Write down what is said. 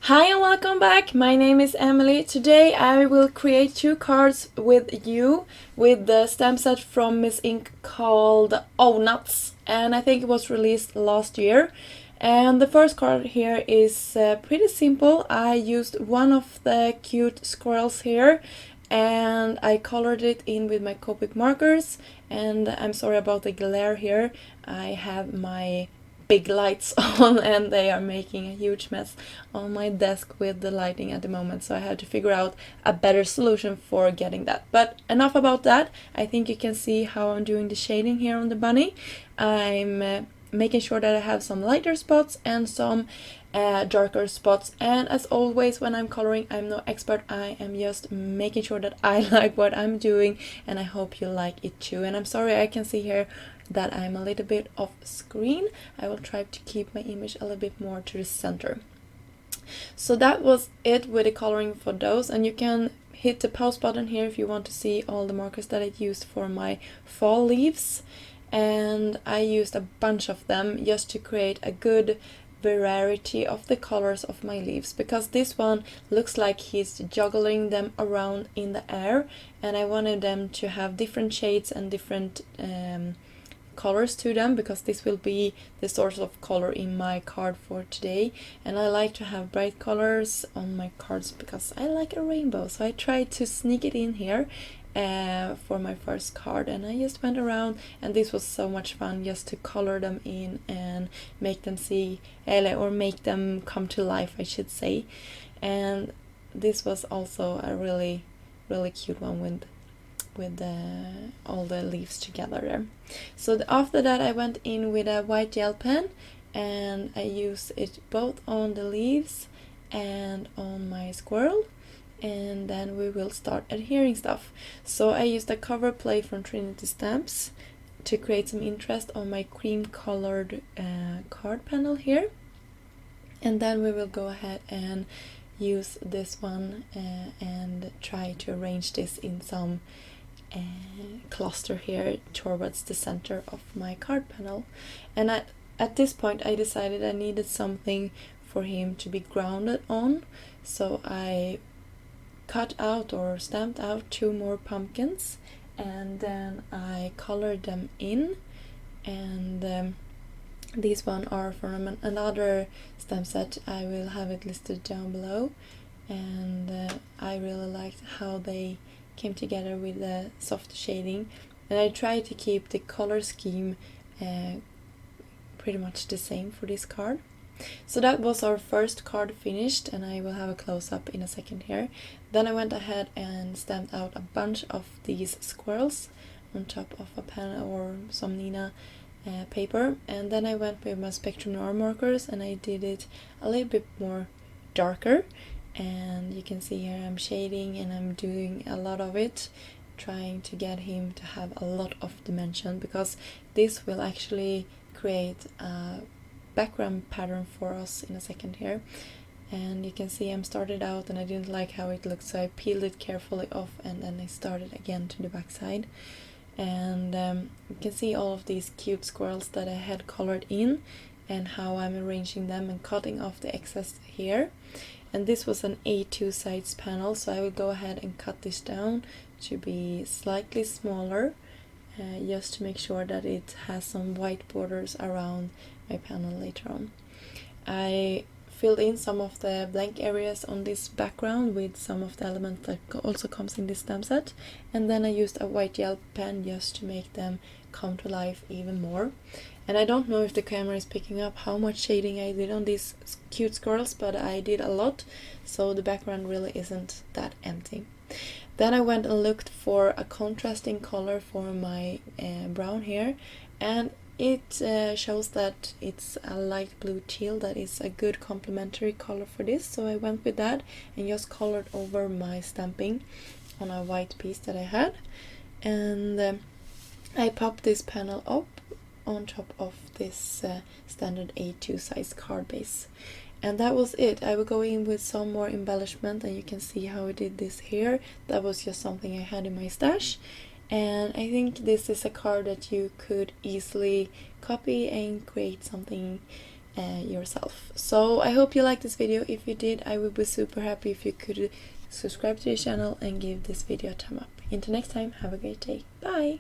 Hi and welcome back. My name is Emily. Today I will create two cards with you with the stamp set from Miss Ink called Oh Nuts, and I think it was released last year. And the first card here is pretty simple. I used one of the cute squirrels here and I colored it in with my Copic markers, and I'm sorry about the glare here. I have my big lights on and they are making a huge mess on my desk with the lighting at the moment, so I had to figure out a better solution for getting that. But enough about that. I think you can see how I'm doing the shading here on the bunny. I'm making sure that I have some lighter spots and some darker spots, and as always when I'm coloring, I'm no expert. I am just making sure that I like what I'm doing, and I hope you like it too. And I'm sorry, I can see here that I'm a little bit off screen. I will try to keep my image a little bit more to the center. So that was it with the coloring for those, and you can hit the pause button here if you want to see all the markers that I used for my fall leaves. And I used a bunch of them just to create a good variety of the colors of my leaves, because this one looks like he's juggling them around in the air, and I wanted them to have different shades and different colors to them, because this will be the source of color in my card for today, and I like to have bright colors on my cards because I like a rainbow, so I tried to sneak it in here for my first card, and I just went around, and this was so much fun just to color them in and make them see, or make them come to life, I should say. And this was also a really cute one with all the leaves together there. So after that I went in with a white gel pen, and I used it both on the leaves and on my squirrel, and then we will start adhering stuff. So I used a cover plate from Trinity Stamps to create some interest on my cream colored card panel here, and then we will go ahead and use this one and try to arrange this in some cluster here towards the center of my card panel. And at this point I decided I needed something for him to be grounded on, so I cut out or stamped out two more pumpkins, and then I colored them in. And these one are from another stamp set. I will have it listed down below, and I really liked how they came together with the soft shading, and I tried to keep the color scheme pretty much the same for this card. So that was our first card finished, and I will have a close-up in a second here. Then I went ahead and stamped out a bunch of these squirrels on top of a pen or some Nina paper, and then I went with my Spectrum Noir markers and I did it a little bit more darker. And you can see here I'm shading and I'm doing a lot of it, trying to get him to have a lot of dimension, because this will actually create a background pattern for us in a second here. And you can see I'm started out and I didn't like how it looked, so I peeled it carefully off and then I started again to the back side. And you can see all of these cute squirrels that I had colored in and how I'm arranging them and cutting off the excess here. And this was an A2 size panel, so I will go ahead and cut this down to be slightly smaller, just to make sure that it has some white borders around my panel later on. I filled in some of the blank areas on this background with some of the elements that also comes in this stamp set, and then I used a white gel pen just to make them come to life even more. And I don't know if the camera is picking up how much shading I did on these cute squirrels, but I did a lot, so the background really isn't that empty. Then I went and looked for a contrasting color for my brown hair, and it shows that it's a light blue teal that is a good complementary color for this, so I went with that and just colored over my stamping on a white piece that I had. And I popped this panel up on top of this standard A2 size card base. And that was it. I will go in with some more embellishment, and you can see how I did this here. That was just something I had in my stash. And I think this is a card that you could easily copy and create something yourself. So I hope you liked this video. If you did, I would be super happy if you could subscribe to the channel and give this video a thumb up. Until next time, have a great day. Bye!